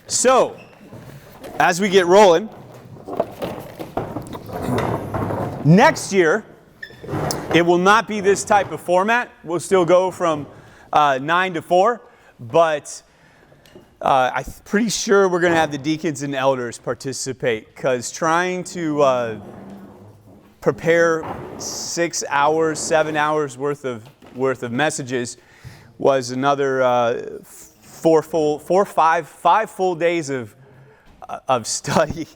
So, as we get rolling, next year, it will not be this type of format. We'll still go from 9 to 4, but I'm pretty sure we're going to have the deacons and elders participate, because trying to prepare 6 hours, 7 hours worth of messages was another 5 full days of study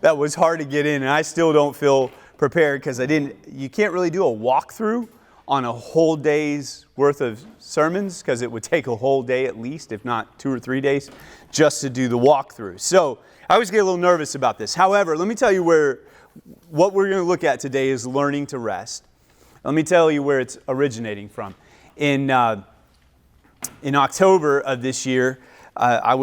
that was hard to get in, and I still don't feel prepared because you can't really do a walkthrough on a whole day's worth of sermons, because it would take a whole day at least, if not 2 or 3 days, just to do the walkthrough. So I always get a little nervous about this. However, let me tell you what we're going to look at today is learning to rest. Let me tell you where it's originating from. In October of this year, a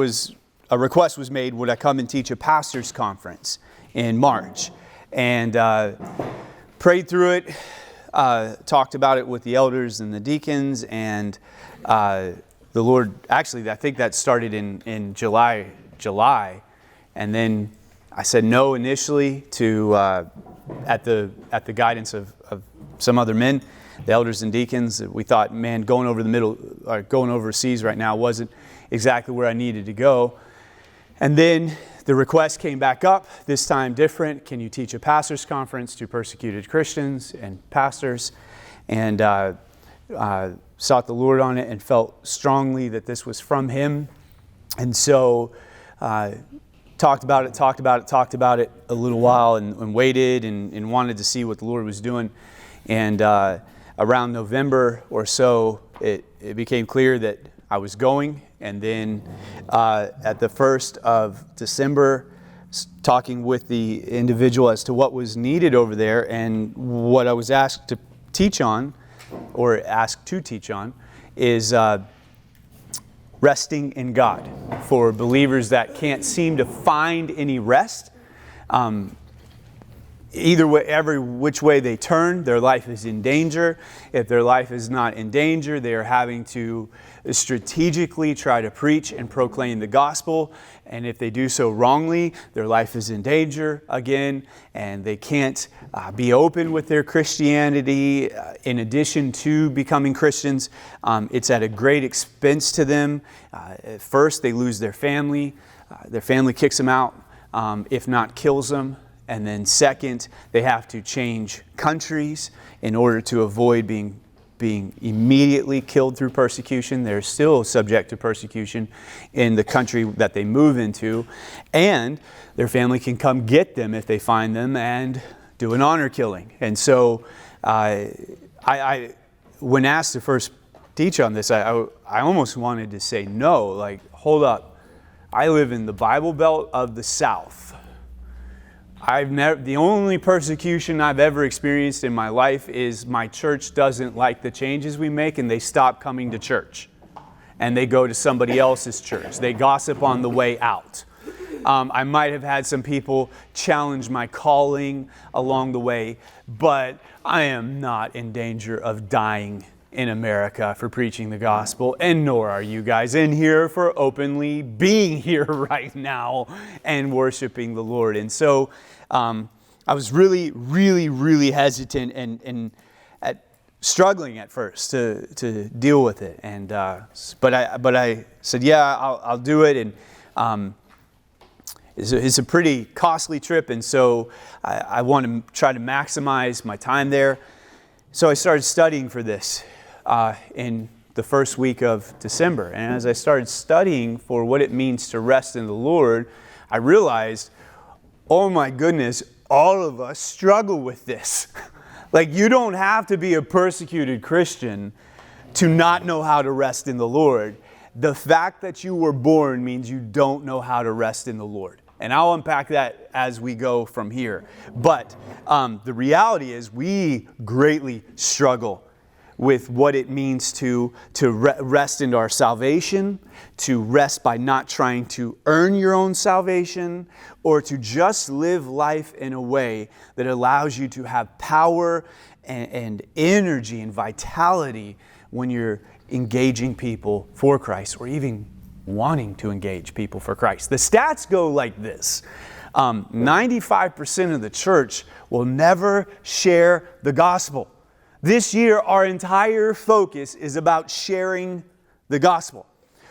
request was made, would I come and teach a pastor's conference in March? And prayed through it, talked about it with the elders and the deacons, and the Lord, actually, I think that started in July, and then I said no initially to at the guidance of some other men, the elders and deacons. We thought, man, going overseas right now wasn't exactly where I needed to go. And then the request came back up, this time different. Can you teach a pastor's conference to persecuted Christians and pastors? And sought the Lord on it and felt strongly that this was from Him. And so talked about it a little while and waited and wanted to see what the Lord was doing. And around November or so, it became clear that I was going. And then at the 1st of December, talking with the individual as to what was needed over there and what I was asked to teach on, is resting in God for believers that can't seem to find any rest. Either way, every which way they turn, their life is in danger. If their life is not in danger, they are having to strategically try to preach and proclaim the gospel. And if they do so wrongly, their life is in danger again, and they can't be open with their Christianity. In addition to becoming Christians, it's at a great expense to them. At first, they lose their family. Their family kicks them out, if not kills them. And then second, they have to change countries in order to avoid being immediately killed through persecution. They're still subject to persecution in the country that they move into. And their family can come get them if they find them and do an honor killing. And so I when asked to first teach on this, I almost wanted to say no, like, hold up. I live in the Bible Belt of the South. The only persecution I've ever experienced in my life is my church doesn't like the changes we make, and they stop coming to church. And they go to somebody else's church. They gossip on the way out. I might have had some people challenge my calling along the way, but I am not in danger of dying in America for preaching the gospel, and nor are you guys in here for openly being here right now and worshiping the Lord. And so I was really, really, really hesitant and struggling at first to deal with it. And but I said, yeah, I'll do it. And it's a pretty costly trip, and so I want to try to maximize my time there. So I started studying for this in the first week of December. And as I started studying for what it means to rest in the Lord, I realized, oh my goodness, all of us struggle with this. Like, you don't have to be a persecuted Christian to not know how to rest in the Lord. The fact that you were born means you don't know how to rest in the Lord. And I'll unpack that as we go from here. But the reality is we greatly struggle with what it means to rest in our salvation, to rest by not trying to earn your own salvation, or to just live life in a way that allows you to have power and energy and vitality when you're engaging people for Christ, or even wanting to engage people for Christ. The stats go like this. 95% of the church will never share the gospel. This year, our entire focus is about sharing the gospel.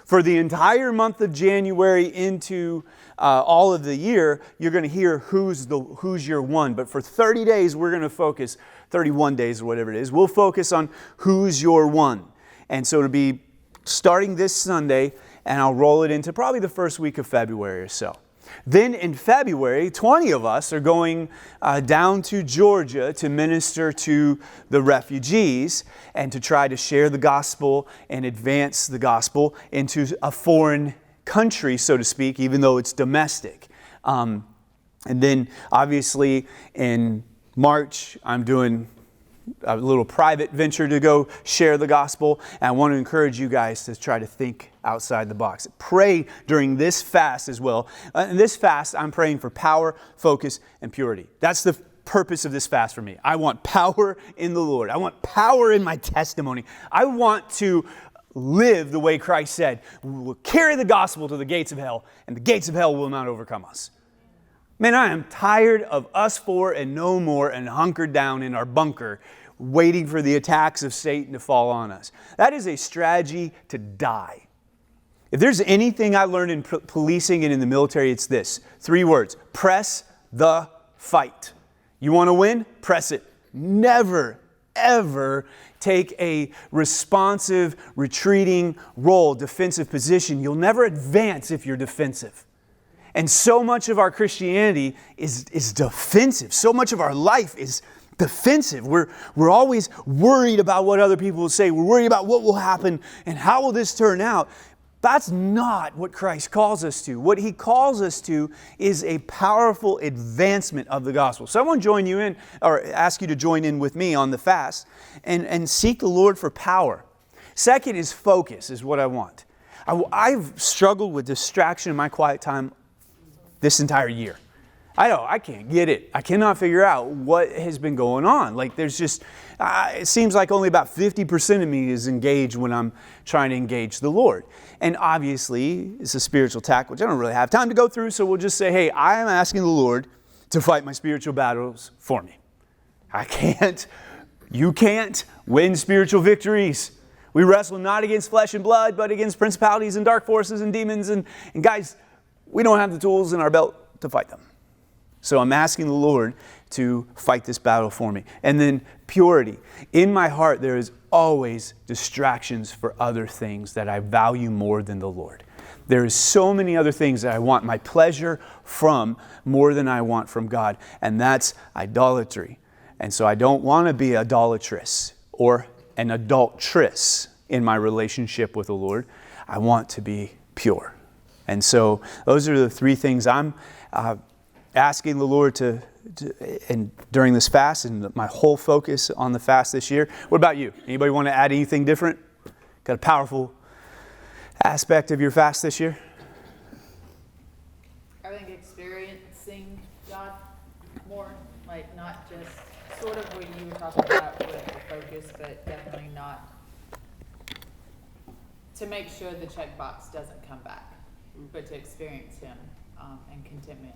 For the entire month of January into all of the year, you're going to hear who's your one. But for 30 days, we're going to focus, 31 days or whatever it is, we'll focus on who's your one. And so it'll be starting this Sunday, and I'll roll it into probably the first week of February or so. Then in February, 20 of us are going down to Georgia to minister to the refugees and to try to share the gospel and advance the gospel into a foreign country, so to speak, even though it's domestic. And then obviously in March, I'm doing a little private venture to go share the gospel. And I want to encourage you guys to try to think outside the box. Pray during this fast as well. In this fast, I'm praying for power, focus, and purity. That's the purpose of this fast for me. I want power in the Lord. I want power in my testimony. I want to live the way Christ said. We will carry the gospel to the gates of hell, and the gates of hell will not overcome us. Man, I am tired of us four and no more and hunkered down in our bunker waiting for the attacks of Satan to fall on us. That is a strategy to die. If there's anything I learned in policing and in the military, it's this. 3 words. Press the fight. You want to win? Press it. Never, ever take a responsive, retreating role, defensive position. You'll never advance if you're defensive. And so much of our Christianity is defensive. So much of our life is defensive. We're always worried about what other people will say. We're worried about what will happen and how will this turn out. That's not what Christ calls us to. What He calls us to is a powerful advancement of the gospel. So I want to join you in, or ask you to join in with me on the fast and seek the Lord for power. Second is focus, is what I want. I've struggled with distraction in my quiet time this entire year. I know, I can't get it. I cannot figure out what has been going on. Like there's just, it seems like only about 50% of me is engaged when I'm trying to engage the Lord. And obviously, it's a spiritual attack, which I don't really have time to go through, so we'll just say, hey, I am asking the Lord to fight my spiritual battles for me. You can't win spiritual victories. We wrestle not against flesh and blood, but against principalities and dark forces and demons. And guys, we don't have the tools in our belt to fight them. So I'm asking the Lord to fight this battle for me. And then purity. In my heart, there is always distractions for other things that I value more than the Lord. There is so many other things that I want my pleasure from more than I want from God. And that's idolatry. And so I don't want to be idolatrous or an adulteress in my relationship with the Lord. I want to be pure. And so those are the 3 things I'm asking the Lord to and during this fast and my whole focus on the fast this year. What about you? Anybody want to add anything different? Got a powerful aspect of your fast this year? I think experiencing God more, like not just sort of what you were talking about with the focus, but definitely not to make sure the checkbox doesn't come back, but to experience Him and contentment.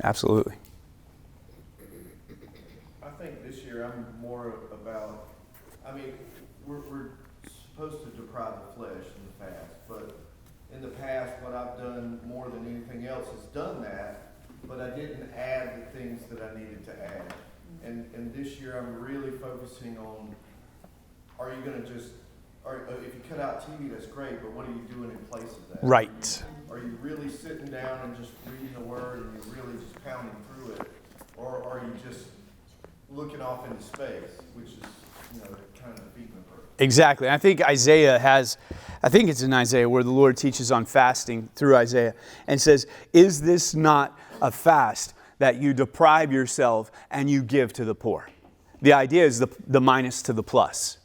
Absolutely. I think this year I'm more about, we're supposed to deprive the flesh in the fast, but in the past what I've done more than anything else is done that, but I didn't add the things that I needed to add. And this year I'm really focusing on, are you going to just, if you cut out TV, that's great, but what are you doing in place of that? Right. Are you really sitting down and just reading the Word and you're really just pounding through it? Or are you just looking off into space, which is, kind of defeating the purpose? Exactly. I think it's in Isaiah where the Lord teaches on fasting through Isaiah and says, is this not a fast that you deprive yourself and you give to the poor? The idea is the minus to the plus.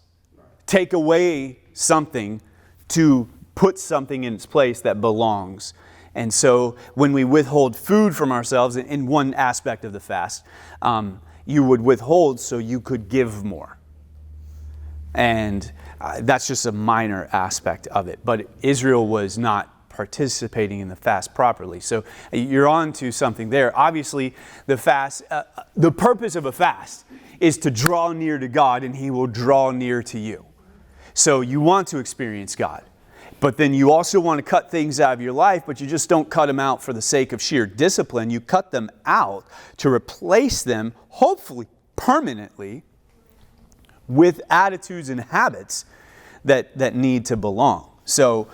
Take away something to put something in its place that belongs. And so when we withhold food from ourselves in one aspect of the fast, you would withhold so you could give more. And that's just a minor aspect of it. But Israel was not participating in the fast properly. So you're on to something there. Obviously, the fast, the purpose of a fast is to draw near to God, and He will draw near to you. So you want to experience God. But then you also want to cut things out of your life, but you just don't cut them out for the sake of sheer discipline. You cut them out to replace them, hopefully permanently, with attitudes and habits that need to belong. So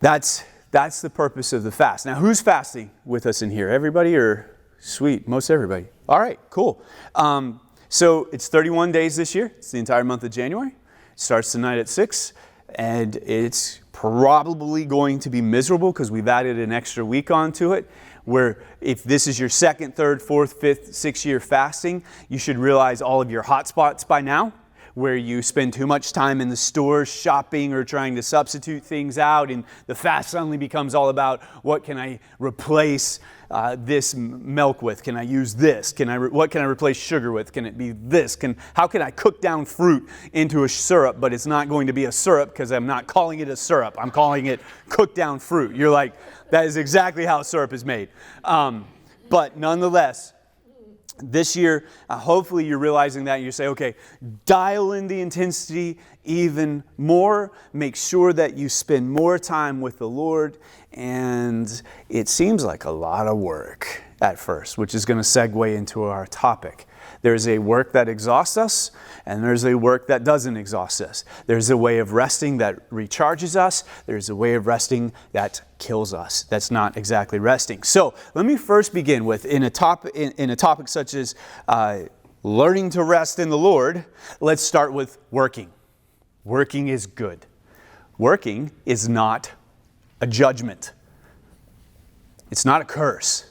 that's the purpose of the fast. Now, who's fasting with us in here? Everybody, or sweet, most everybody? All right, cool. So it's 31 days this year. It's the entire month of January. It starts tonight at 6. And it's probably going to be miserable because we've added an extra week onto it, where if this is your second, third, fourth, fifth, 6th year fasting, you should realize all of your hot spots by now, where you spend too much time in the stores shopping or trying to substitute things out, and the fast suddenly becomes all about what can I replace this milk with? Can I use this? What can I replace sugar with? Can it be this? How can I cook down fruit into a syrup, but it's not going to be a syrup because I'm not calling it a syrup. I'm calling it cooked down fruit. You're like, that is exactly how syrup is made. But nonetheless, this year, hopefully you're realizing that and you say, okay, dial in the intensity even more. Make sure that you spend more time with the Lord. And it seems like a lot of work at first, which is going to segue into our topic. There's a work that exhausts us, and there's a work that doesn't exhaust us. There's a way of resting that recharges us. There's a way of resting that kills us. That's not exactly resting. So let me first begin with, in a topic such as learning to rest in the Lord, let's start with working. Working is good. Working is not a judgment. It's not a curse.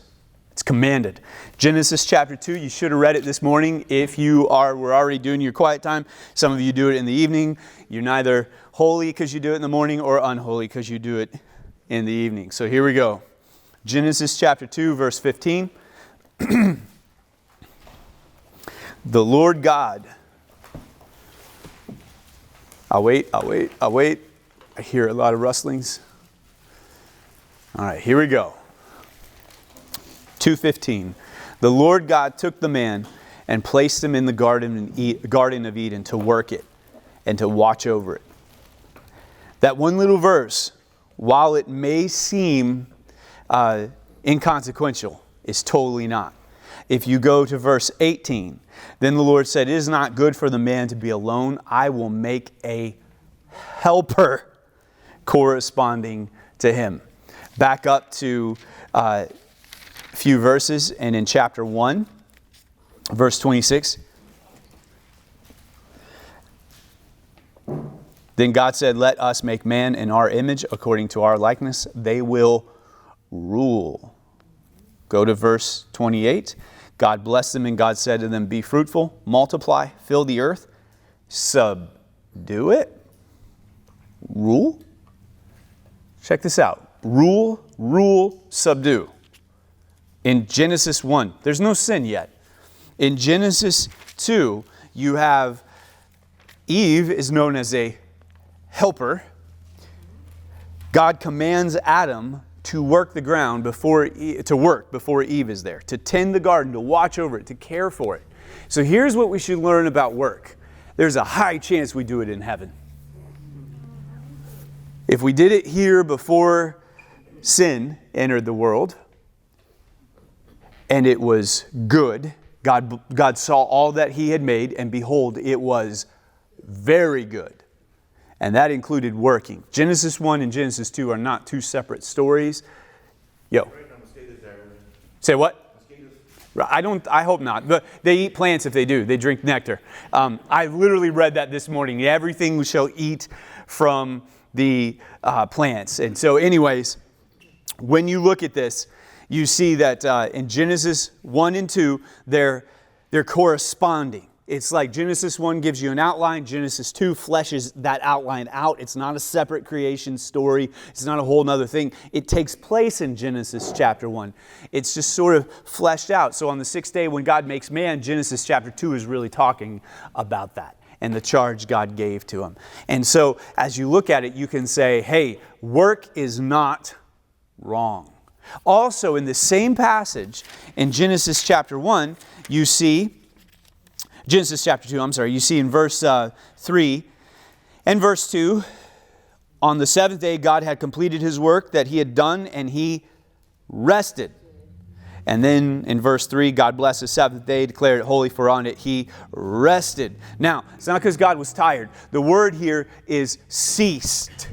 It's commanded. Genesis chapter 2, you should have read it this morning. If you were already doing your quiet time, some of you do it in the evening. You're neither holy because you do it in the morning or unholy because you do it in the evening. So here we go. Genesis chapter 2, verse 15. The Lord God. I'll wait. I hear a lot of rustlings. All right, here we go. 2:15. The Lord God took the man and placed him in the Garden of Eden to work it and to watch over it. That one little verse, while it may seem inconsequential, is totally not. If you go to verse 18, then the Lord said, "It is not good for the man to be alone. I will make a helper corresponding to him." Back up to a few verses, and in chapter 1, verse 26. Then God said, "Let us make man in our image, according to our likeness. They will rule." Go to verse 28. God blessed them, and God said to them, "Be fruitful, multiply, fill the earth, subdue it." Rule? Check this out. Rule, subdue. In Genesis 1, there's no sin yet. In Genesis 2, you have Eve is known as a helper. God commands Adam to work the ground before Eve is there, to tend the garden, to watch over it, to care for it. So here's what we should learn about work. There's a high chance we do it in heaven. If we did it here before sin entered the world, and it was good, God saw all that He had made, and behold, it was very good. And that included working. Genesis 1 and Genesis 2 are not two separate stories. Yo. Say what? I hope not. But they eat plants if they do. They drink nectar. I literally read that this morning. Everything we shall eat from the plants. And so anyways, when you look at this, you see that in Genesis 1 and 2, they're corresponding. It's like Genesis 1 gives you an outline. Genesis 2 fleshes that outline out. It's not a separate creation story. It's not a whole other thing. It takes place in Genesis chapter 1. It's just sort of fleshed out. So on the 6th day when God makes man, Genesis chapter 2 is really talking about that. and the charge God gave to him. And so as you look at it, you can say, hey, work is not wrong. Also, in the same passage, in Genesis chapter 1, you see, Genesis chapter 2, you see in verse 3 and verse 2, on the seventh day God had completed his work that he had done, and he rested. And then in verse 3, God blessed the seventh day, declared it holy, for on it he rested. Now, it's not because God was tired. The word here is ceased.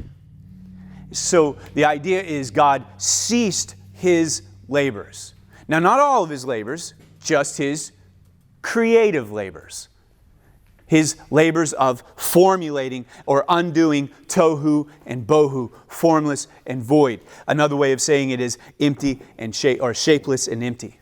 So the idea is God ceased his labors. Now, not all of his labors, just his creative labors. His labors of formulating or undoing tohu and bohu, formless and void. Another way of saying it is empty and shapeless and empty.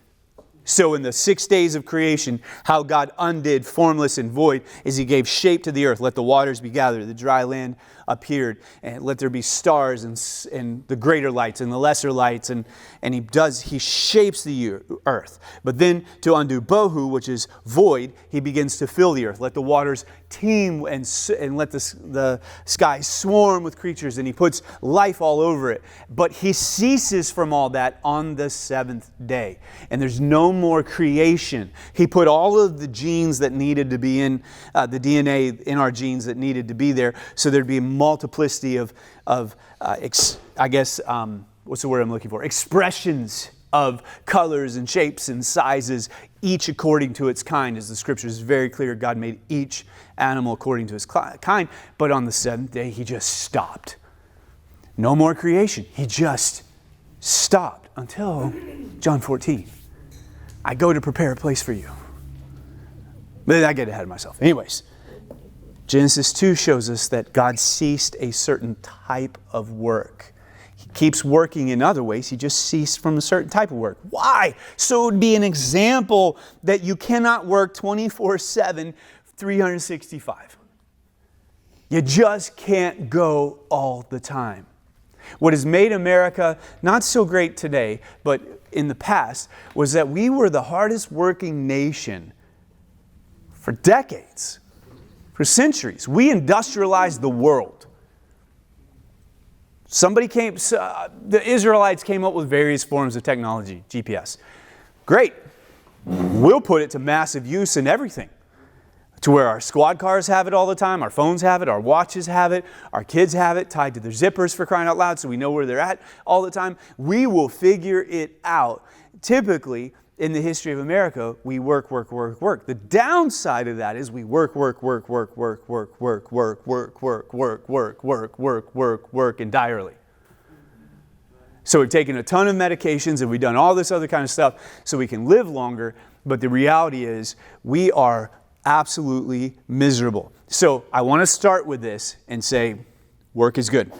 So in the 6 days of creation, how God undid formless and void is he gave shape to the earth. Let the waters be gathered, the dry land appeared, and let there be stars and the greater lights and the lesser lights, and he shapes the earth. But then to undo bohu, which is void, he begins to fill the earth. Let the waters teem and let the sky swarm with creatures, and he puts life all over it. But he ceases from all that on the seventh day, and there's no more creation. He put all of the genes that needed to be in the DNA in our genes that needed to be there, so there'd be a multiplicity of what's the word I'm looking for? Expressions of colors and shapes and sizes, each according to its kind. As the scripture is very clear, God made each animal according to his kind. But on the seventh day, he just stopped. No more creation. He just stopped until John 14. I go to prepare a place for you. But I get ahead of myself. Anyways, Genesis 2 shows us that God ceased a certain type of work. He keeps working in other ways. He just ceased from a certain type of work. Why? So it would be an example that you cannot work 24/7, 365. You just can't go all the time. What has made America not so great today, but in the past, was that we were the hardest working nation for decades. For centuries. We industrialized the world. The Israelites came up with various forms of technology, GPS. Great. We'll put it to massive use in everything. To where our squad cars have it all the time, our phones have it, our watches have it, our kids have it tied to their zippers for crying out loud so we know where they're at all the time. We will figure it out. Typically, in the history of America, we work. The downside of that is we work entirely. So we've taken a ton of medications and we've done all this other kind of stuff so we can live longer, but the reality is we are absolutely miserable. So I want to start with this and say, work is good.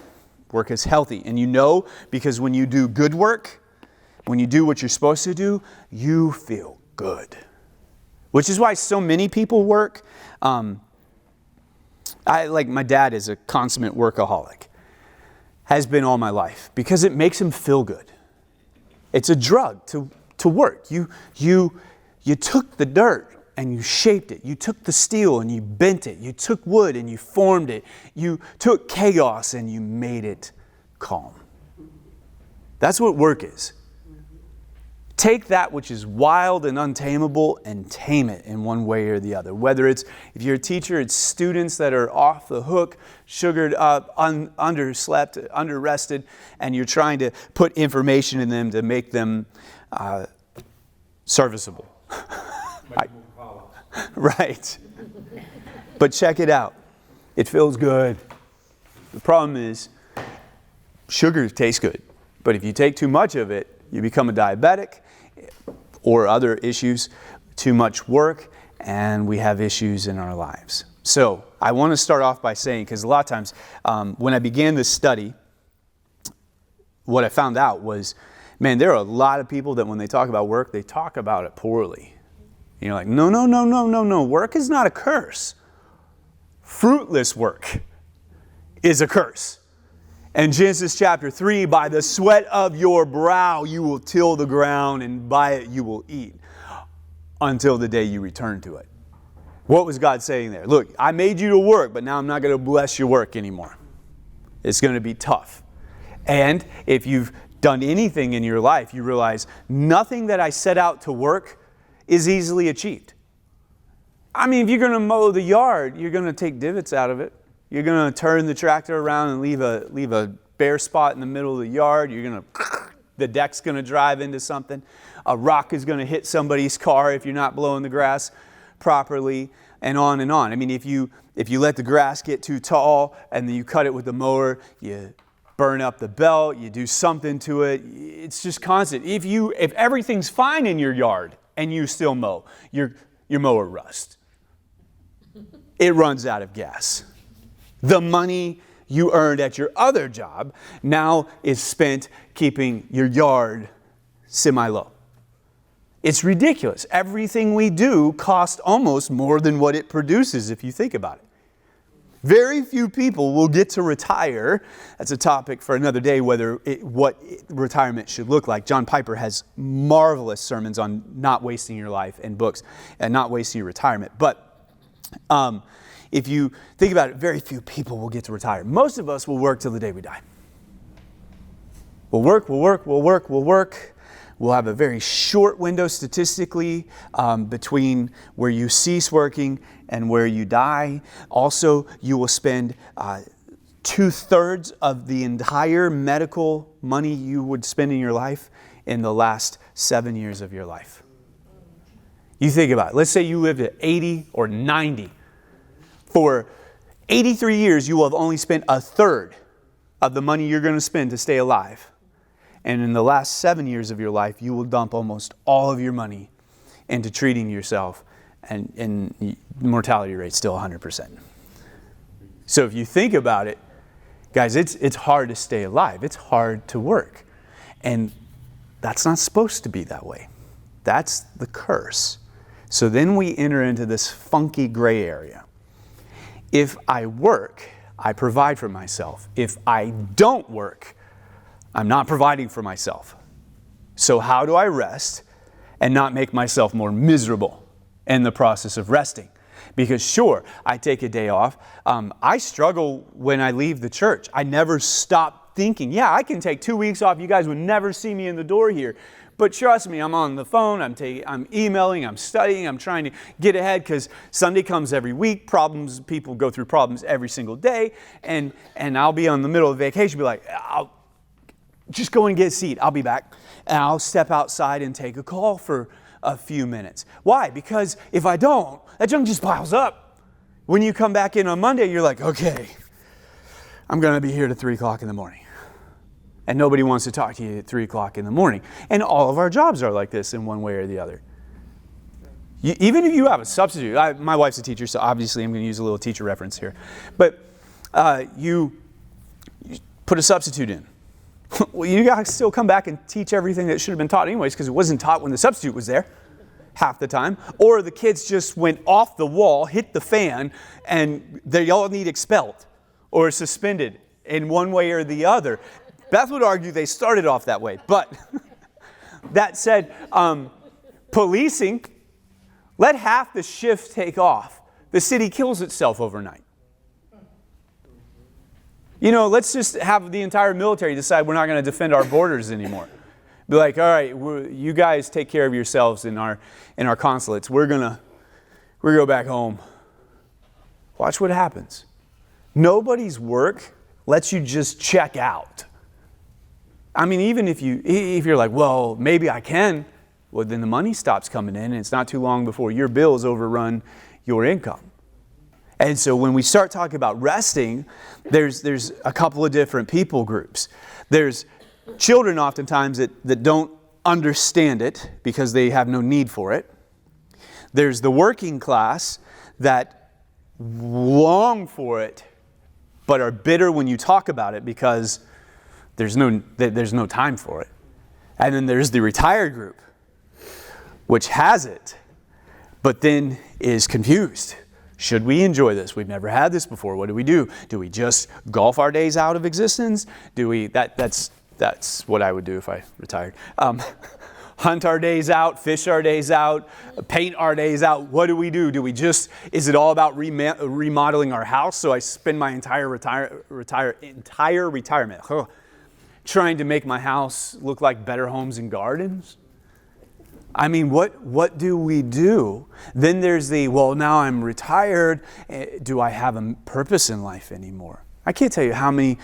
Work is healthy. And you know, because when you do good work, when you do what you're supposed to do, you feel good. Which is why so many people work. My dad is a consummate workaholic. Has been all my life. Because it makes him feel good. It's a drug to work. You took the dirt and you shaped it. You took the steel and you bent it. You took wood and you formed it. You took chaos and you made it calm. That's what work is. Take that which is wild and untamable and tame it in one way or the other. Whether it's, if you're a teacher, it's students that are off the hook, sugared up, underslept, underrested, and you're trying to put information in them to make them serviceable. Right. But check it out. It feels good. The problem is, sugar tastes good. But if you take too much of it, you become a diabetic or other issues, too much work, and we have issues in our lives. So I want to start off by saying, because a lot of times when I began this study, what I found out was, man, there are a lot of people that when they talk about work, they talk about it poorly. You're like, no. Work is not a curse. Fruitless work is a curse. And Genesis chapter 3, by the sweat of your brow you will till the ground, and by it you will eat until the day you return to it. What was God saying there? Look, I made you to work, but now I'm not going to bless your work anymore. It's going to be tough. And if you've done anything in your life, you realize nothing that I set out to work is easily achieved. I mean, if you're going to mow the yard, you're going to take divots out of it. You're going to turn the tractor around and leave a bare spot in the middle of the yard. The deck's going to drive into something. A rock is going to hit somebody's car if you're not blowing the grass properly, and on and on. I mean, if you let the grass get too tall and then you cut it with the mower, you burn up the belt, you do something to it. It's just constant. If everything's fine in your yard and you still mow, your mower rusts. It runs out of gas. The money you earned at your other job now is spent keeping your yard semi-low. It's ridiculous. Everything we do costs almost more than what it produces, if you think about it. Very few people will get to retire. That's a topic for another day, what retirement should look like. John Piper has marvelous sermons on not wasting your life and books and not wasting your retirement. But if you think about it, very few people will get to retire. Most of us will work till the day we die. We'll work. We'll have a very short window statistically between where you cease working and where you die. Also, you will spend 2/3 of the entire medical money you would spend in your life in the last 7 years of your life. You think about it. Let's say you lived at 80 or 90. For 83 years, you will have only spent 1/3 of the money you're going to spend to stay alive. And in the last 7 years of your life, you will dump almost all of your money into treating yourself, and the mortality rate's still 100%. So if you think about it, guys, it's hard to stay alive. It's hard to work. And that's not supposed to be that way. That's the curse. So then we enter into this funky gray area. If I work, I provide for myself. If I don't work, I'm not providing for myself. So how do I rest and not make myself more miserable in the process of resting? Because sure, I take a day off. I struggle when I leave the church. I never stop thinking, yeah, I can take 2 weeks off. You guys would never see me in the door here. But trust me, I'm on the phone, I'm emailing, I'm studying, I'm trying to get ahead because Sunday comes every week. People go through problems every single day. And I'll be on the middle of vacation, be like, I'll just go and get a seat. I'll be back. And I'll step outside and take a call for a few minutes. Why? Because if I don't, that junk just piles up. When you come back in on Monday, you're like, okay, I'm going to be here to 3 o'clock in the morning. And nobody wants to talk to you at 3 o'clock in the morning. And all of our jobs are like this in one way or the other. Even if you have a substitute. My wife's a teacher, so obviously I'm going to use a little teacher reference here. But you put a substitute in. Well, you got to still come back and teach everything that should have been taught anyways because it wasn't taught when the substitute was there half the time. Or the kids just went off the wall, hit the fan, and they all need expelled or suspended in one way or the other. Beth would argue they started off that way. But that said, policing, let half the shift take off. The city kills itself overnight. You know, let's just have the entire military decide we're not going to defend our borders anymore. Be like, all right, you guys take care of yourselves in our consulates. We're gonna go back home. Watch what happens. Nobody's work lets you just check out. I mean, even if you're like, well, maybe I can, well, then the money stops coming in, and it's not too long before your bills overrun your income. And so when we start talking about resting, there's a couple of different people groups. There's children oftentimes that don't understand it because they have no need for it. There's the working class that long for it, but are bitter when you talk about it because there's no time for it. And then there's the retired group, which has it, but then is confused. Should we enjoy this? We've never had this before. What do? Do we just golf our days out of existence? That's what I would do if I retired. hunt our days out, fish our days out, paint our days out. What do we do? Is it all about remodeling our house? So I spend my entire retirement trying to make my house look like Better Homes and Gardens? I mean, what do we do? Then there's now I'm retired. Do I have a purpose in life anymore? I can't tell you how many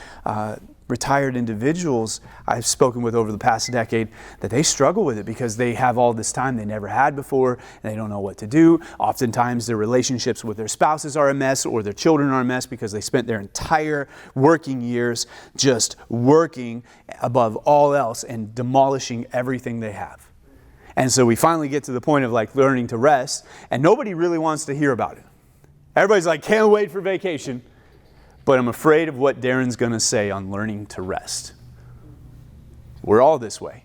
retired individuals I've spoken with over the past decade that they struggle with it because they have all this time they never had before and they don't know what to do. Oftentimes their relationships with their spouses are a mess or their children are a mess because they spent their entire working years just working above all else and demolishing everything they have. And so we finally get to the point of like learning to rest, and nobody really wants to hear about it. Everybody's like, can't wait for vacation. But I'm afraid of what Darren's going to say on learning to rest. We're all this way.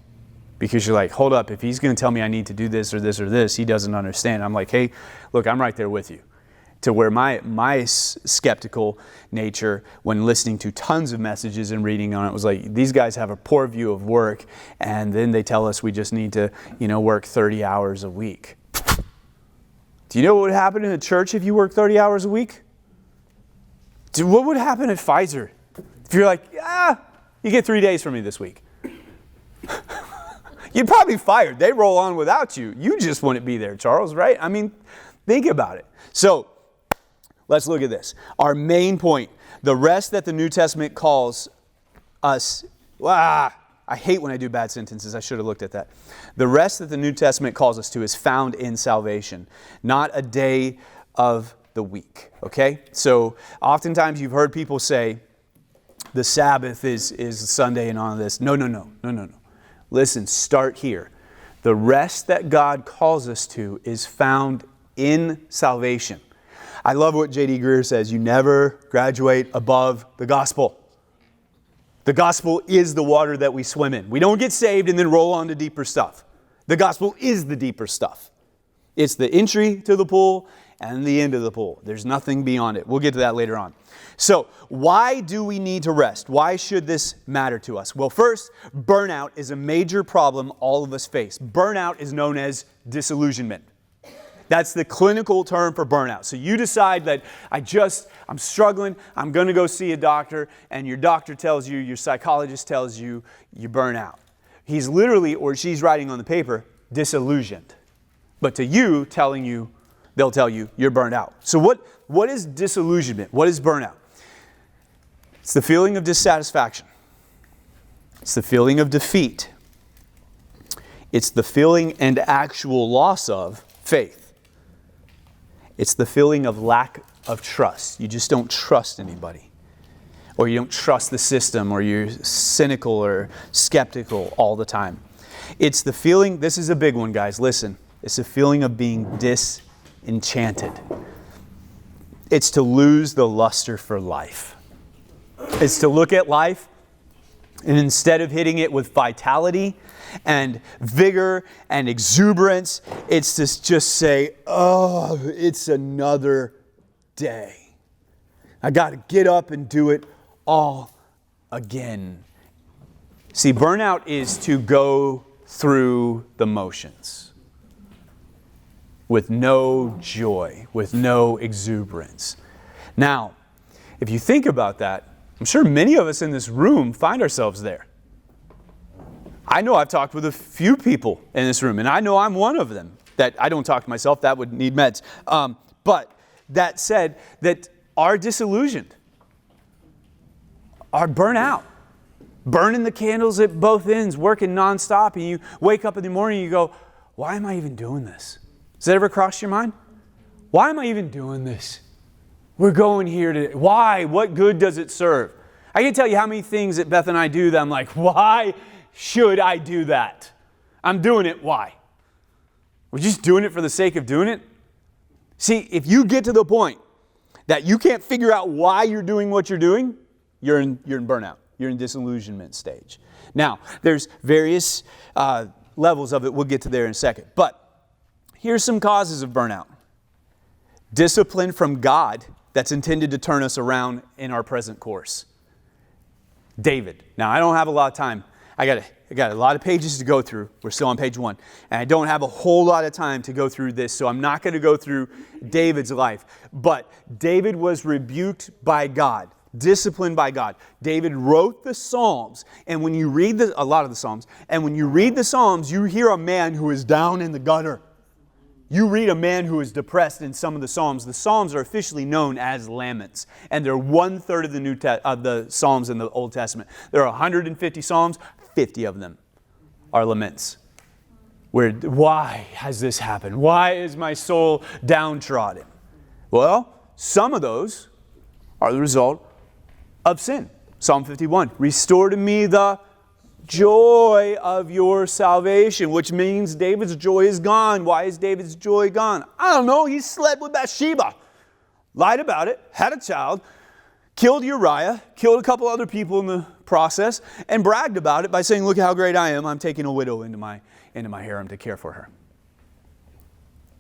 Because you're like, hold up, if he's going to tell me I need to do this or this or this, he doesn't understand. I'm like, hey, look, I'm right there with you. To where my skeptical nature, when listening to tons of messages and reading on it, was like, these guys have a poor view of work, and then they tell us we just need to, work 30 hours a week. Do you know what would happen in a church if you work 30 hours a week? Dude, what would happen at Pfizer? If you're like, you get 3 days from me this week. You'd probably be fired. They roll on without you. You just wouldn't be there, Charles, right? I mean, think about it. So, let's look at this. Our main point, the rest that the New Testament calls us, I hate when I do bad sentences. I should have looked at that. The rest that the New Testament calls us to is found in salvation, not a day of the week, okay? So oftentimes you've heard people say the Sabbath is Sunday and all of this. No. Listen, start here. The rest that God calls us to is found in salvation. I love what J.D. Greear says, you never graduate above the gospel. The gospel is the water that we swim in. We don't get saved and then roll on to deeper stuff. The gospel is the deeper stuff. It's the entry to the pool and the end of the pool. There's nothing beyond it. We'll get to that later on. So, why do we need to rest? Why should this matter to us? Well, first, burnout is a major problem all of us face. Burnout is known as disillusionment. That's the clinical term for burnout. So you decide that I'm struggling, I'm going to go see a doctor, and your doctor tells you, your psychologist tells you, you burn out. He's literally, or she's writing on the paper, disillusioned. But to you, they'll tell you you're burned out. So what is disillusionment? What is burnout? It's the feeling of dissatisfaction. It's the feeling of defeat. It's the feeling and actual loss of faith. It's the feeling of lack of trust. You just don't trust anybody. Or you don't trust the system, or you're cynical or skeptical all the time. It's the feeling, this is a big one, guys, listen. It's a feeling of being disenchanted. It's to lose the luster for life. It's to look at life, and instead of hitting it with vitality and vigor and exuberance, it's to just say, oh, it's another day. I got to get up and do it all again. See, burnout is to go through the motions with no joy, with no exuberance. Now, if you think about that, I'm sure many of us in this room find ourselves there. I know I've talked with a few people in this room, and I know I'm one of them. That I don't talk to myself, that would need meds. But that said, that are disillusioned, are burnt out, burning the candles at both ends, working nonstop, and you wake up in the morning and you go, why am I even doing this? Has that ever crossed your mind? Why am I even doing this? We're going here today. Why? What good does it serve? I can tell you how many things that Beth and I do that I'm like, why should I do that? I'm doing it. Why? We're just doing it for the sake of doing it. See, if you get to the point that you can't figure out why you're doing what you're doing, you're in burnout. You're in disillusionment stage. Now, there's various levels of it. We'll get to there in a second. But here's some causes of burnout. Discipline from God that's intended to turn us around in our present course. David. Now, I don't have a lot of time. I got a lot of pages to go through. We're still on page 1. And I don't have a whole lot of time to go through this, so I'm not going to go through David's life. But David was rebuked by God, disciplined by God. David wrote the Psalms, and when you read a lot of the Psalms, and when you read the Psalms, you hear a man who is down in the gutter. You read a man who is depressed in some of the Psalms. The Psalms are officially known as laments, and they're 1/3 of the Psalms in the Old Testament. There are 150 Psalms, 50 of them are laments. Why has this happened? Why is my soul downtrodden? Well, some of those are the result of sin. Psalm 51, restore to me the joy of your salvation, which means David's joy is gone. Why is David's joy gone? I don't know. He slept with Bathsheba, lied about it, had a child, killed Uriah, killed a couple other people in the process, and bragged about it by saying, look how great I am. I'm taking a widow into my harem to care for her.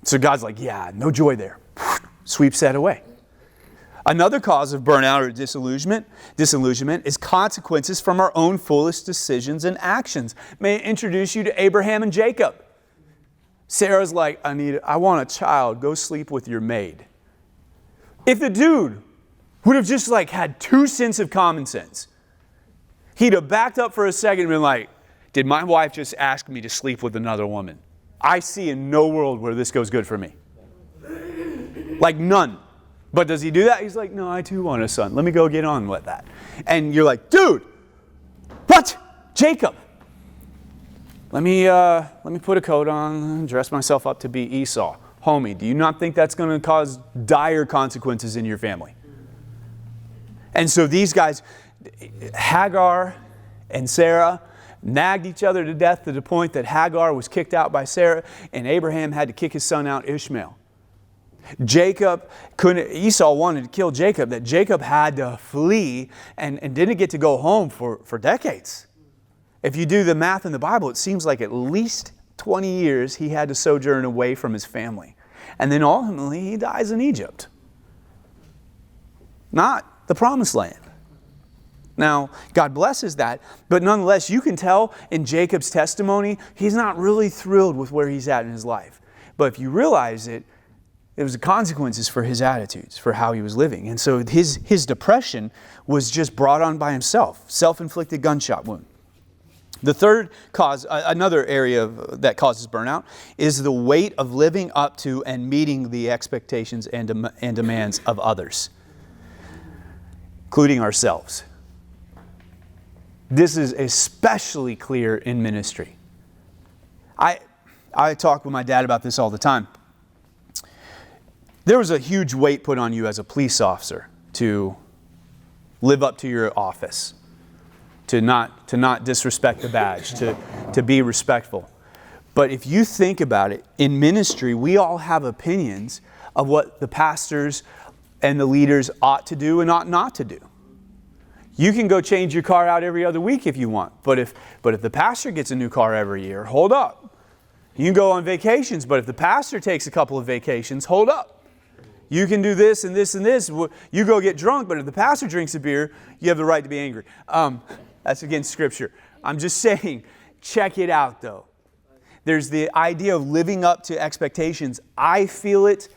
So God's like, yeah, no joy there. Sweeps that away. Another cause of burnout or disillusionment is consequences from our own foolish decisions and actions. May I introduce you to Abraham and Jacob? Sarah's like, I want a child. Go sleep with your maid. If the dude would have just had 2 cents of common sense, he'd have backed up for a second and been like, did my wife just ask me to sleep with another woman? I see in no world where this goes good for me. None. But does he do that? He's like, no, I too want a son. Let me go get on with that. And you're like, dude, what? Jacob. Let me put a coat on and dress myself up to be Esau. Homie, do you not think that's going to cause dire consequences in your family? And so these guys, Hagar and Sarah, nagged each other to death to the point that Hagar was kicked out by Sarah and Abraham had to kick his son out, Ishmael. Esau wanted to kill Jacob, that Jacob had to flee and didn't get to go home for decades. If you do the math in the Bible, it seems like at least 20 years he had to sojourn away from his family. And then ultimately he dies in Egypt. Not the promised land. Now, God blesses that, but nonetheless, you can tell in Jacob's testimony, he's not really thrilled with where he's at in his life. But if you realize it, there was the consequences for his attitudes, for how he was living. And so his depression was just brought on by himself, self-inflicted gunshot wound. The third cause, another area that causes burnout, is the weight of living up to and meeting the expectations and demands of others, including ourselves. This is especially clear in ministry. I talk with my dad about this all the time. There was a huge weight put on you as a police officer to live up to your office, to not disrespect the badge, to be respectful. But if you think about it, in ministry, we all have opinions of what the pastors and the leaders ought to do and ought not to do. You can go change your car out every other week if you want. But if the pastor gets a new car every year, hold up. You can go on vacations, but if the pastor takes a couple of vacations, hold up. You can do this and this and this. You go get drunk, but if the pastor drinks a beer, you have the right to be angry. That's against Scripture. I'm just saying, check it out though. There's the idea of living up to expectations. I feel it.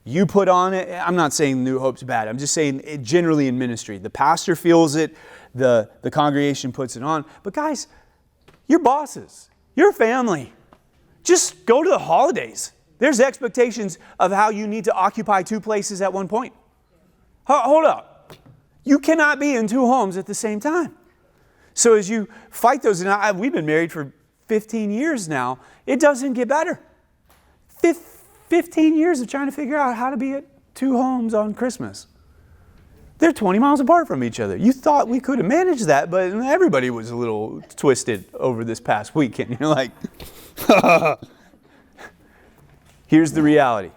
You put on it. I'm not saying New Hope's bad. I'm just saying it generally in ministry. The pastor feels it. The congregation puts it on. But guys, you're bosses. You're family. Just go to the holidays. There's expectations of how you need to occupy 2 places at one point. Hold up. You cannot be in 2 homes at the same time. So as you fight those, and we've been married for 15 years now, it doesn't get better. 15 years of trying to figure out how to be at 2 homes on Christmas. They're 20 miles apart from each other. You thought we could have managed that, but everybody was a little twisted over this past weekend. You're like, here's the reality.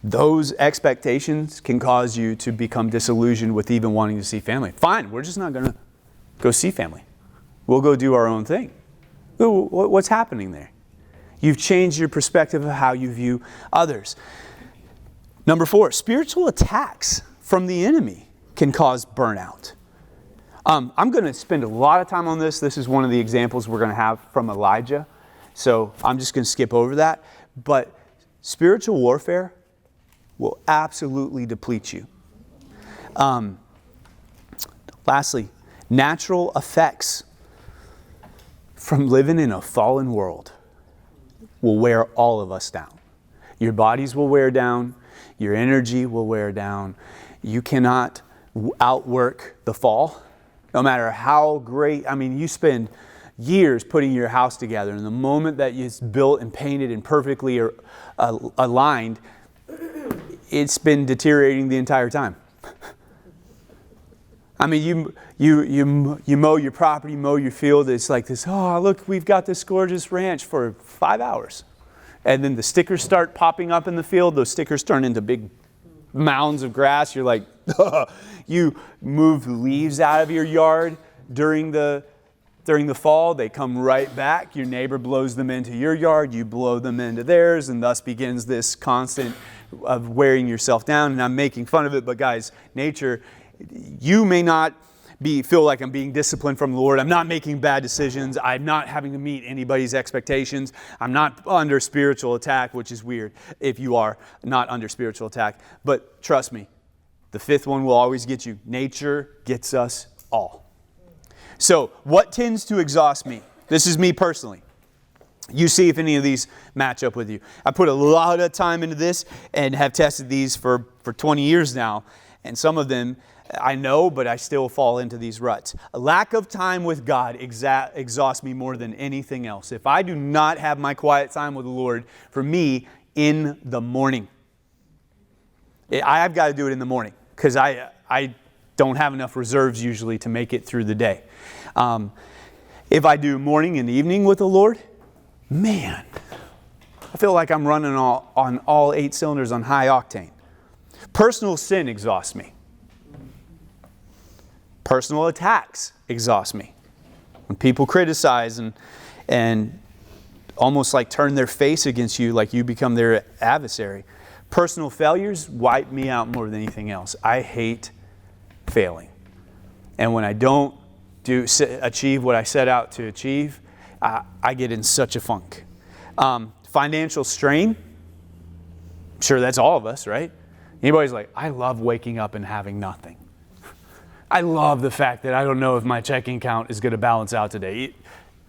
Those expectations can cause you to become disillusioned with even wanting to see family. Fine, we're just not going to go see family. We'll go do our own thing. What's happening there? You've changed your perspective of how you view others. Number 4, spiritual attacks from the enemy can cause burnout. I'm going to spend a lot of time on this. This is one of the examples we're going to have from Elijah. So I'm just going to skip over that. But spiritual warfare will absolutely deplete you. Lastly, natural effects from living in a fallen world will wear all of us down. Your bodies will wear down. Your energy will wear down. You cannot outwork the fall. No matter how great, you spend years putting your house together, and the moment that it's built and painted and perfectly aligned, it's been deteriorating the entire time. You mow your property, mow your field. It's like this, oh, look, we've got this gorgeous ranch for 5 hours. And then the stickers start popping up in the field. Those stickers turn into big mounds of grass. You're like, you move the leaves out of your yard during the fall. They come right back. Your neighbor blows them into your yard. You blow them into theirs. And thus begins this constant of wearing yourself down. And I'm making fun of it, but guys, nature, you may not feel like I'm being disciplined from the Lord. I'm not making bad decisions. I'm not having to meet anybody's expectations. I'm not under spiritual attack, which is weird if you are not under spiritual attack. But trust me, the fifth one will always get you. Nature gets us all. So what tends to exhaust me? This is me personally. You see if any of these match up with you. I put a lot of time into this and have tested these for 20 years now. And some of them I know, but I still fall into these ruts. A lack of time with God exhausts me more than anything else. If I do not have my quiet time with the Lord, for me, in the morning. I've got to do it in the morning because I don't have enough reserves usually to make it through the day. If I do morning and evening with the Lord, man, I feel like I'm running on all 8 cylinders on high octane. Personal sin exhausts me. Personal attacks exhaust me. When people criticize and almost like turn their face against you, like you become their adversary. Personal failures wipe me out more than anything else. I hate failing. And when I don't achieve what I set out to achieve, I get in such a funk. Financial strain. I'm sure that's all of us, right? Anybody's like, I love waking up and having nothing. I love the fact that I don't know if my checking account is going to balance out today.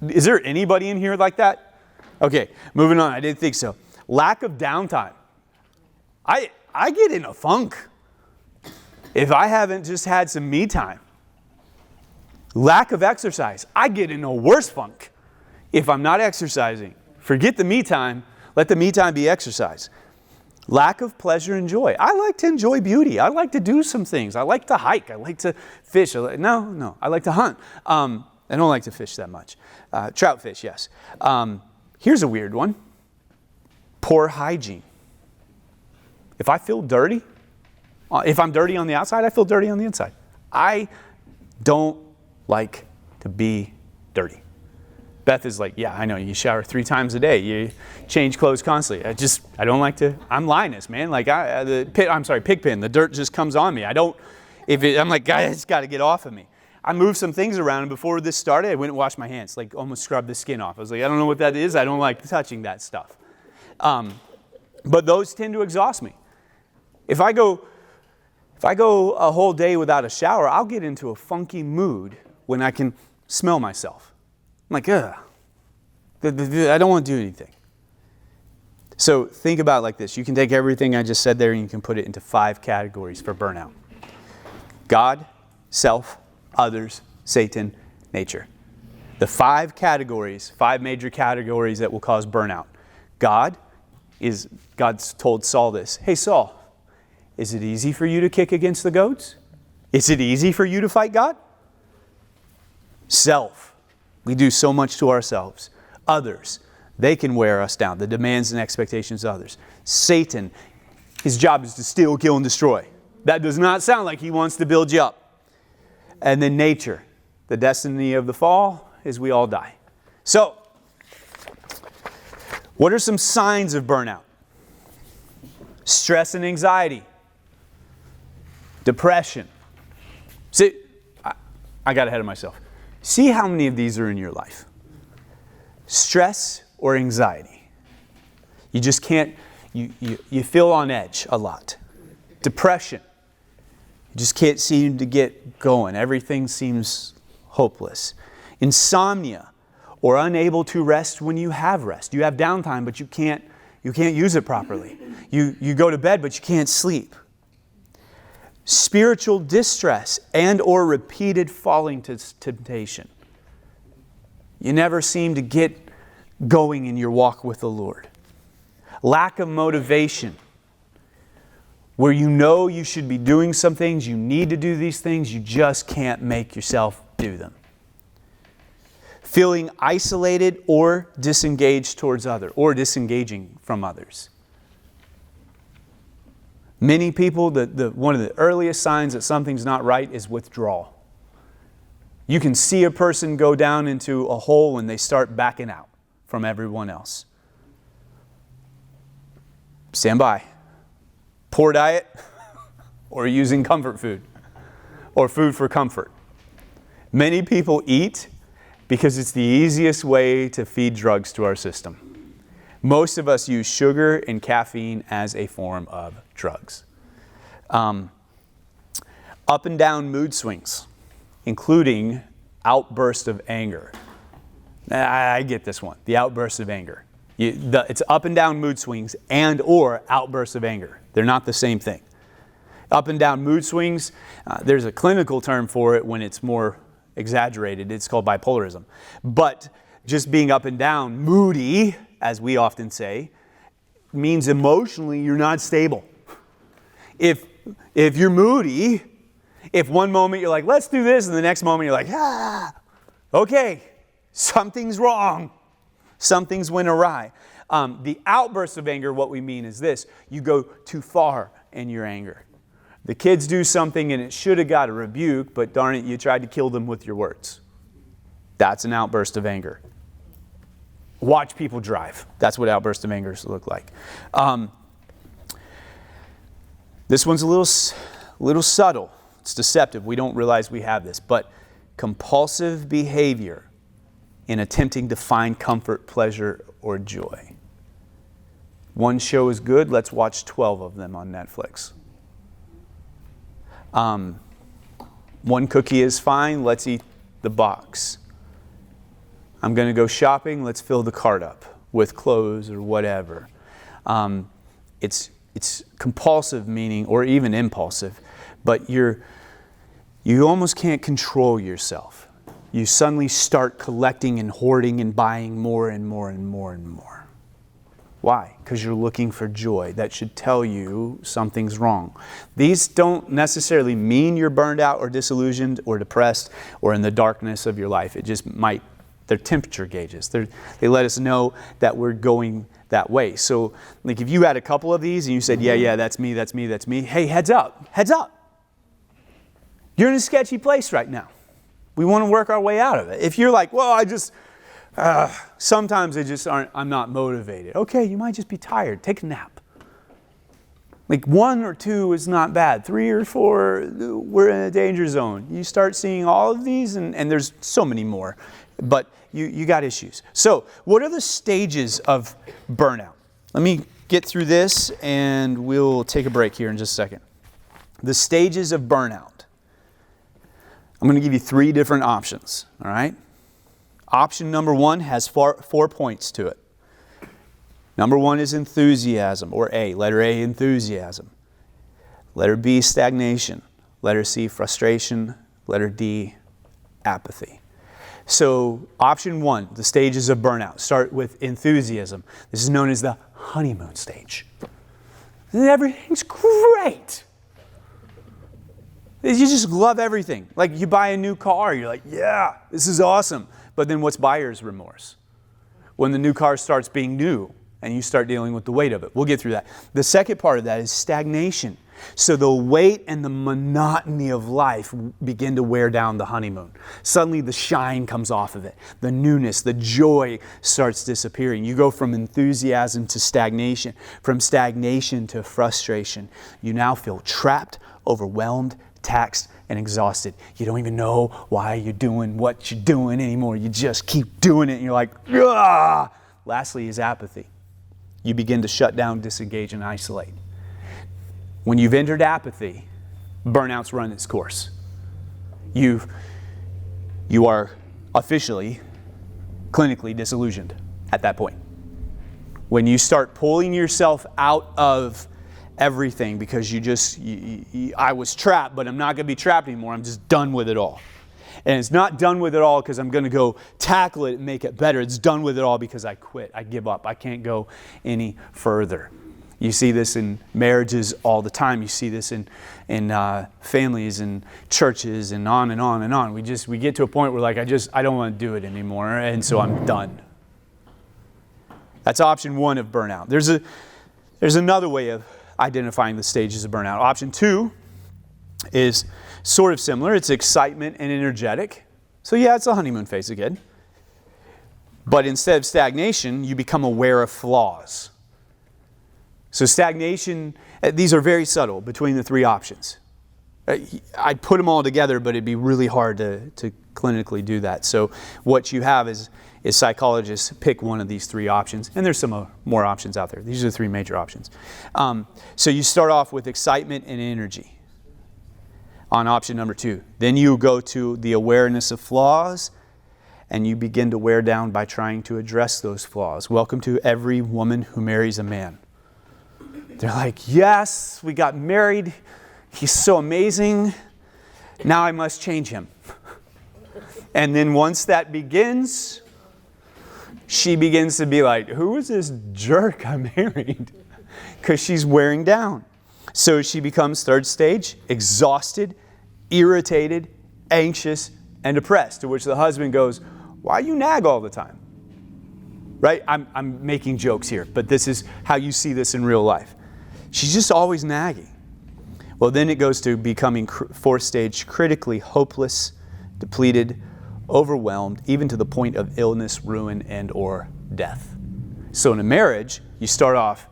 Is there anybody in here like that? Okay, moving on. I didn't think so. Lack of downtime. I get in a funk if I haven't just had some me time. Lack of exercise. I get in a worse funk if I'm not exercising. Forget the me time. Let the me time be exercise. Lack of pleasure and joy. I like to enjoy beauty. I like to do some things. I like to hike. I like to fish. I like to hunt. I don't like to fish that much. Trout fish, yes. Here's a weird one. Poor hygiene. If I feel dirty, if I'm dirty on the outside, I feel dirty on the inside. I don't like to be dirty. Beth is like, yeah, I know, you shower 3 times a day. You change clothes constantly. I don't like to, I'm Linus, man. Like, Pigpen, the dirt just comes on me. I'm like, guys, it's got to get off of me. I moved some things around, and before this started, I went and washed my hands, like almost scrubbed the skin off. I was like, I don't know what that is. I don't like touching that stuff. But those tend to exhaust me. If I go a whole day without a shower, I'll get into a funky mood when I can smell myself. I'm like, ugh, I don't want to do anything. So think about it like this. You can take everything I just said there and you can put it into 5 categories for burnout. God, self, others, Satan, nature. The 5 major categories that will cause burnout. God's told Saul this. Hey, Saul, is it easy for you to kick against the goats? Is it easy for you to fight God? Self. We do so much to ourselves. Others, they can wear us down. The demands and expectations of others. Satan, his job is to steal, kill, and destroy. That does not sound like he wants to build you up. And then nature. The destiny of the fall is we all die. So, what are some signs of burnout? Stress and anxiety. Depression. See, I got ahead of myself. See how many of these are in your life. Stress or anxiety. You just can't, you feel on edge a lot. Depression. You just can't seem to get going. Everything seems hopeless. Insomnia, or unable to rest when you have rest. You have downtime, but you can't use it properly. You go to bed, but you can't sleep. Spiritual distress and or repeated falling to temptation. You never seem to get going in your walk with the Lord. Lack of motivation, where you know you should be doing some things, you need to do these things, you just can't make yourself do them. Feeling isolated or disengaged towards others, or disengaging from others. Many people, one of the earliest signs that something's not right is withdrawal. You can see a person go down into a hole when they start backing out from everyone else. Stand by. Poor diet, or using comfort food, or food for comfort. Many people eat because it's the easiest way to feed drugs to our system. Most of us use sugar and caffeine as a form of drugs. Up and down mood swings, including outburst of anger. I get this one, the outburst of anger. It's up and down mood swings and or outbursts of anger. They're not the same thing. Up and down mood swings, there's a clinical term for it when it's more exaggerated. It's called bipolarism. But just being up and down, moody, as we often say, means emotionally you're not stable. If you're moody, if one moment you're like, let's do this, and the next moment you're like, okay, something's wrong. Something's went awry. The outburst of anger, what we mean is this. You go too far in your anger. The kids do something and it should have got a rebuke, but darn it, you tried to kill them with your words. That's an outburst of anger. Watch people drive. That's what outbursts of anger look like. This one's a little subtle. It's deceptive. We don't realize we have this. But compulsive behavior in attempting to find comfort, pleasure, or joy. One show is good. Let's watch 12 of them on Netflix. One cookie is fine. Let's eat the box. I'm going to go shopping. Let's fill the cart up with clothes or whatever. It's compulsive meaning, or even impulsive, but you almost can't control yourself. You suddenly start collecting and hoarding and buying more and more and more and more. Why? Because you're looking for joy. That should tell you something's wrong. These don't necessarily mean you're burned out or disillusioned or depressed or in the darkness of your life. It just might, they're temperature gauges. They let us know that we're going that way. So like if you had a couple of these and you said, yeah, that's me. Hey, heads up. You're in a sketchy place right now. We want to work our way out of it. If you're like, well, sometimes I'm not motivated. Okay, you might just be tired. Take a nap. Like 1 or 2 is not bad. 3 or 4, we're in a danger zone. You start seeing all of these, and there's so many more. But you got issues. So what are the stages of burnout? Let me get through this, and we'll take a break here in just a second. The stages of burnout. I'm going to give you 3 different options, all right? Option number 1 has 4 points to it. Number 1 is enthusiasm, or A, letter A, enthusiasm. Letter B, stagnation. Letter C, frustration. Letter D, apathy. So option 1, the stages of burnout, start with enthusiasm. This is known as the honeymoon stage. Everything's great. You just love everything. Like you buy a new car, you're like, yeah, this is awesome. But then what's buyer's remorse? When the new car starts being new and you start dealing with the weight of it. We'll get through that. The second part of that is stagnation. So the weight and the monotony of life begin to wear down the honeymoon. Suddenly the shine comes off of it. The newness, the joy starts disappearing. You go from enthusiasm to stagnation. From stagnation to frustration. You now feel trapped, overwhelmed, taxed, and exhausted. You don't even know why you're doing what you're doing anymore. You just keep doing it and you're like, ah! Lastly is apathy. You begin to shut down, disengage, and isolate. When you've entered apathy, burnout's run its course. You are officially, clinically disillusioned at that point. When you start pulling yourself out of everything because I was trapped, but I'm not going to be trapped anymore. I'm just done with it all. And it's not done with it all because I'm going to go tackle it and make it better. It's done with it all because I quit. I give up. I can't go any further. You see this in marriages all the time. You see this in families and churches and on and on and on. We get to a point where like I don't want to do it anymore, and so I'm done. That's option 1 of burnout. There's another way of identifying the stages of burnout. Option 2 is sort of similar. It's excitement and energetic. So yeah, it's a honeymoon phase again. But instead of stagnation, you become aware of flaws. So stagnation, these are very subtle between the 3 options. I'd put them all together, but it'd be really hard to clinically do that. So what you have is psychologists pick one of these 3 options, and there's some more options out there. These are the 3 major options. So you start off with excitement and energy on option number 2. Then you go to the awareness of flaws, and you begin to wear down by trying to address those flaws. Welcome to every woman who marries a man. They're like, yes, we got married. He's so amazing. Now I must change him. And then once that begins, she begins to be like, who is this jerk I married? Because she's wearing down. So she becomes 3rd stage, exhausted, irritated, anxious, and depressed. To which the husband goes, why you nag all the time? Right? I'm making jokes here, but this is how you see this in real life. She's just always nagging. Well, then it goes to becoming 4th stage, critically hopeless, depleted, overwhelmed, even to the point of illness, ruin, and or death. So in a marriage, you start off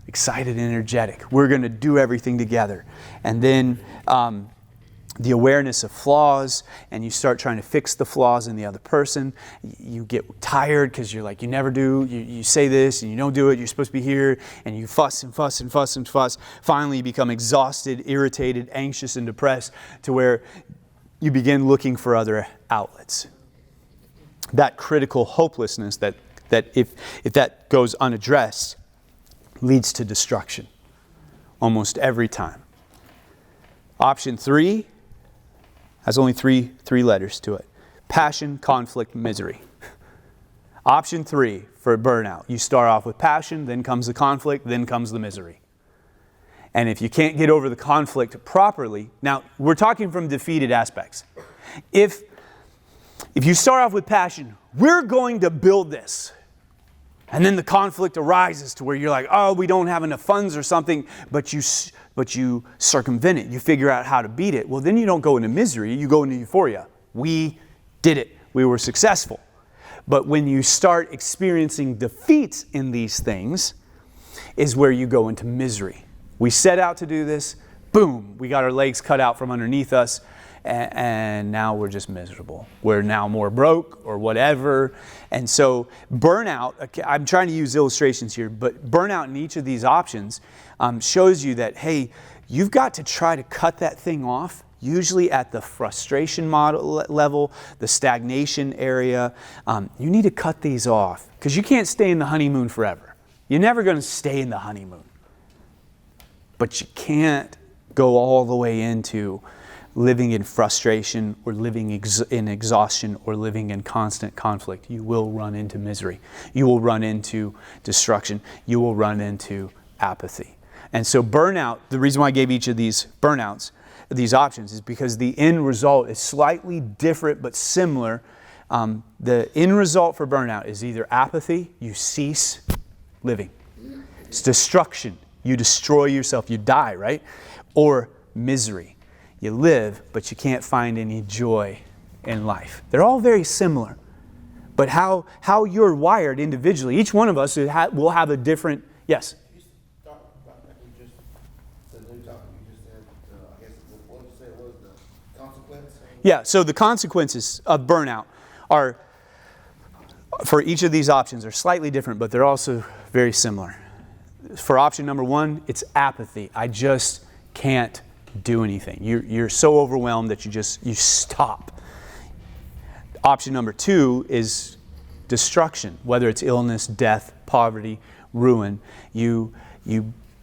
excited and energetic. We're going to do everything together. And then the awareness of flaws, and you start trying to fix the flaws in the other person. You get tired because you're like, you never do. You say this and you don't do it. You're supposed to be here, and you fuss and fuss and fuss and fuss. Finally, you become exhausted, irritated, anxious, and depressed to where you begin looking for other outlets. That critical hopelessness that if that goes unaddressed leads to destruction almost every time. Option 3 has only three letters to it. Passion, conflict, misery. Option 3 for burnout. You start off with passion, then comes the conflict, then comes the misery. And if you can't get over the conflict properly, now we're talking from defeated aspects. If you start off with passion, we're going to build this. And then the conflict arises to where you're like, oh, we don't have enough funds or something, but you circumvent it. You figure out how to beat it. Well, then you don't go into misery, you go into euphoria. We did it. We were successful. But when you start experiencing defeats in these things is where you go into misery. We set out to do this, boom, we got our legs cut out from underneath us, and now we're just miserable. We're now more broke or whatever. And so burnout, I'm trying to use illustrations here, but burnout in each of these options shows you that, hey, you've got to try to cut that thing off, usually at the frustration level, the stagnation area. You need to cut these off because you can't stay in the honeymoon forever. You're never going to stay in the honeymoon. But you can't go all the way into living in frustration or living in exhaustion or living in constant conflict. You will run into misery. You will run into destruction. You will run into apathy. And so burnout, the reason why I gave each of these burnouts, these options, is because the end result is slightly different but similar. The end result for burnout is either apathy, you cease living. It's destruction. You destroy yourself, you die, right? Or misery. You live, but you can't find any joy in life. They're all very similar. But how you're wired individually, each one of us will have a different, yes? You talked about that, the new topic you just said, I guess what you said was the consequence? Yeah, so the consequences of burnout are, for each of these options, are slightly different, but they're also very similar. For option number 1, it's apathy. I just can't do anything. You're so overwhelmed that you stop. Option number 2 is destruction, whether it's illness, death, poverty, ruin. You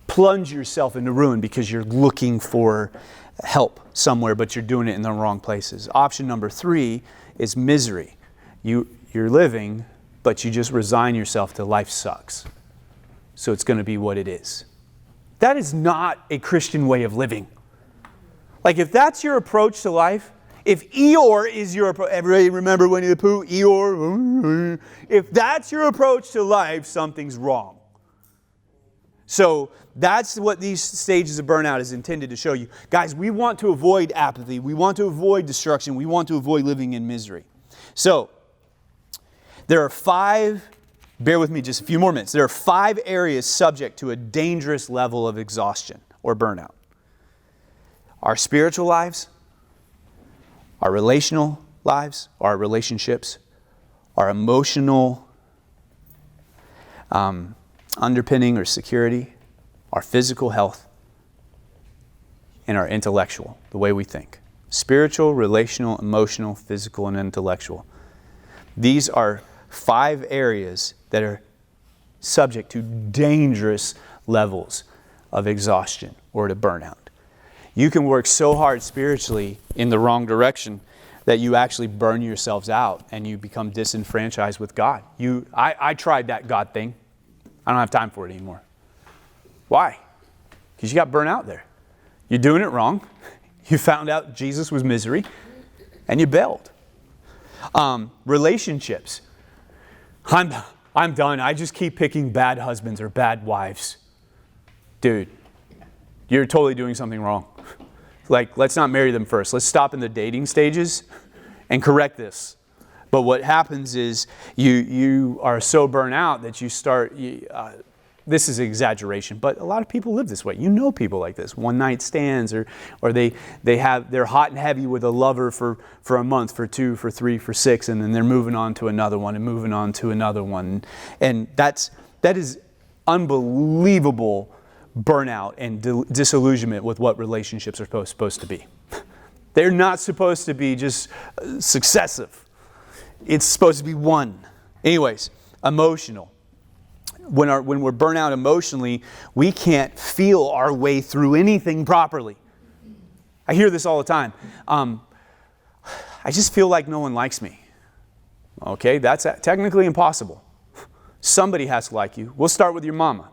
plunge yourself into ruin because you're looking for help somewhere, but you're doing it in the wrong places. Option number 3 is misery. You're living, but you just resign yourself to life sucks. So it's going to be what it is. That is not a Christian way of living. Like, if that's your approach to life, if Eeyore is your approach, everybody remember Winnie the Pooh? Eeyore. If that's your approach to life, something's wrong. So that's what these stages of burnout is intended to show you. Guys, we want to avoid apathy. We want to avoid destruction. We want to avoid living in misery. So there are 5, bear with me just a few more minutes. There are 5 areas subject to a dangerous level of exhaustion or burnout. Our spiritual lives, our relational lives, our relationships, our emotional underpinning or security, our physical health, and our intellectual, the way we think. Spiritual, relational, emotional, physical, and intellectual. These are 5 areas that are subject to dangerous levels of exhaustion or to burnout. You can work so hard spiritually in the wrong direction that you actually burn yourselves out and you become disenfranchised with God. I tried that God thing. I don't have time for it anymore. Why? Because you got burnt out there. You're doing it wrong. You found out Jesus was misery and you bailed. Relationships. I'm done. I just keep picking bad husbands or bad wives. Dude, you're totally doing something wrong. Like, let's not marry them first. Let's stop in the dating stages and correct this. But what happens is you are so burnt out that you start, this is exaggeration, but a lot of people live this way. You know people like this, one night stands, or they're hot and heavy with a lover for a month, for 2, for 3, for 6, and then they're moving on to another one and moving on to another one. And that is unbelievable burnout and disillusionment with what relationships are supposed to be. They're not supposed to be just successive. It's supposed to be one. Anyways, emotional. When we're burnt out emotionally, we can't feel our way through anything properly. I hear this all the time. I just feel like no one likes me. Okay, that's technically impossible. Somebody has to like you. We'll start with your mama.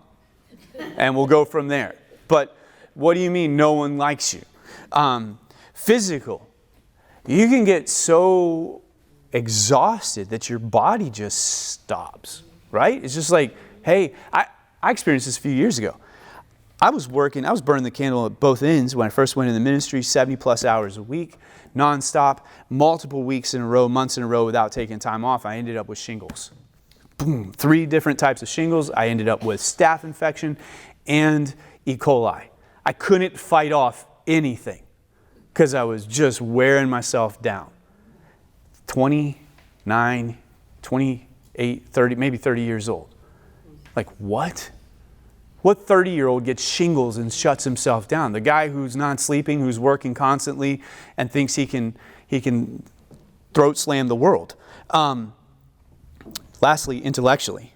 And we'll go from there. But what do you mean no one likes you? Physical. You can get so exhausted that your body just stops, right? It's just like, hey, I experienced this a few years ago. I was burning the candle at both ends when I first went in the ministry, 70 plus hours a week, nonstop, multiple weeks in a row, months in a row without taking time off. I ended up with shingles. Boom, 3 different types of shingles. I ended up with staph infection and E. coli. I couldn't fight off anything because I was just wearing myself down. 29, 28, 30, maybe 30 years old. Like, what? What 30-year-old gets shingles and shuts himself down? The guy who's not sleeping, who's working constantly and thinks he can throat slam the world. Lastly, intellectually.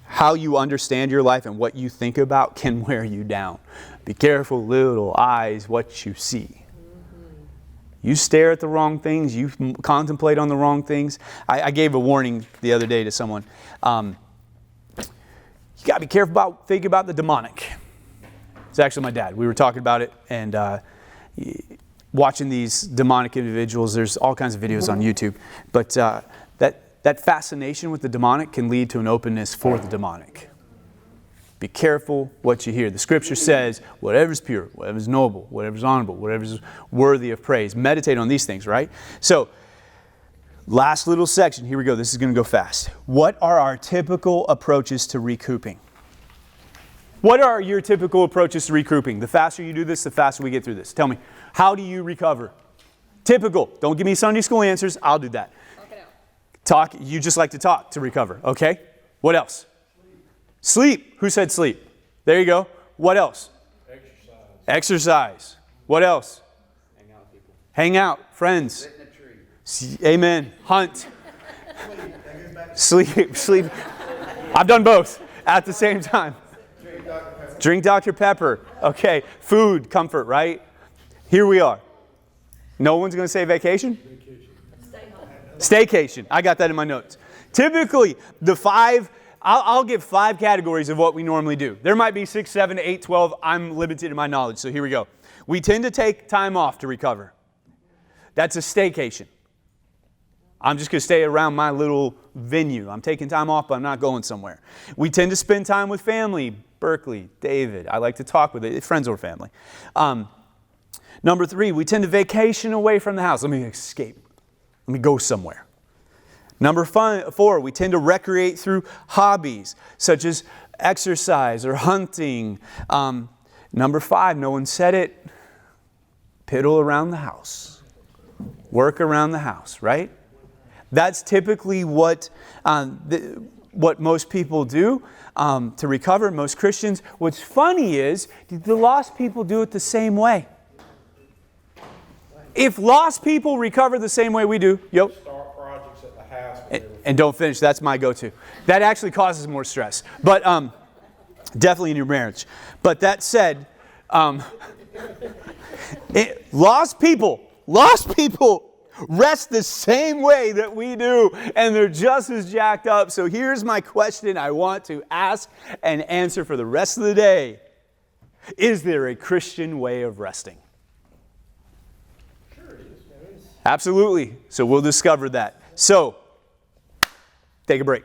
How you understand your life and what you think about can wear you down. Be careful, little eyes, what you see. You stare at the wrong things. You contemplate on the wrong things. I gave a warning the other day to someone. You got to be careful thinking about the demonic. It's actually my dad. We were talking about it and watching these demonic individuals. There's all kinds of videos on YouTube. But that fascination with the demonic can lead to an openness for the demonic. Be careful what you hear. The scripture says, whatever's pure, whatever's noble, whatever's honorable, whatever's worthy of praise. Meditate on these things, right? So, last little section. Here we go. This is going to go fast. What are our typical approaches to recouping? What are your typical approaches to recouping? The faster you do this, the faster we get through this. Tell me, how do you recover? Typical. Don't give me Sunday school answers. I'll do that. Talk. You just like to talk to recover. Okay. What else? Sleep. Who said sleep? There you go. What else? Exercise. What else? Hang out with people. Hang out. Friends. Sit in a tree. Amen. Hunt. Sleep. I've done both at the same time. Drink Dr. Pepper. Okay. Food, comfort, right? Here we are. No one's going to say vacation? Staycation. I got that in my notes. Typically, I'll give 5 categories of what we normally do. There might be 6, 7, 8, 12. I'm limited in my knowledge, so here we go. We tend to take time off to recover. That's a staycation. I'm just going to stay around my little venue. I'm taking time off, but I'm not going somewhere. We tend to spend time with family. Berkeley, David. I like to talk with it. Friends or family. Number 3, we tend to vacation away from the house. Let me escape. Let me go somewhere. Number 4, we tend to recreate through hobbies, such as exercise or hunting. Number 5, no one said it, piddle around the house. Work around the house, right? That's typically what most people do to recover, most Christians. What's funny is, the lost people do it the same way. If lost people recover the same way we do, Start projects at the house. and don't finish, that's my go-to. That actually causes more stress, but definitely in your marriage. But that said, lost people rest the same way that we do, and they're just as jacked up. So here's my question I want to ask and answer for the rest of the day. Is there a Christian way of resting? Absolutely. So we'll discover that. So, take a break.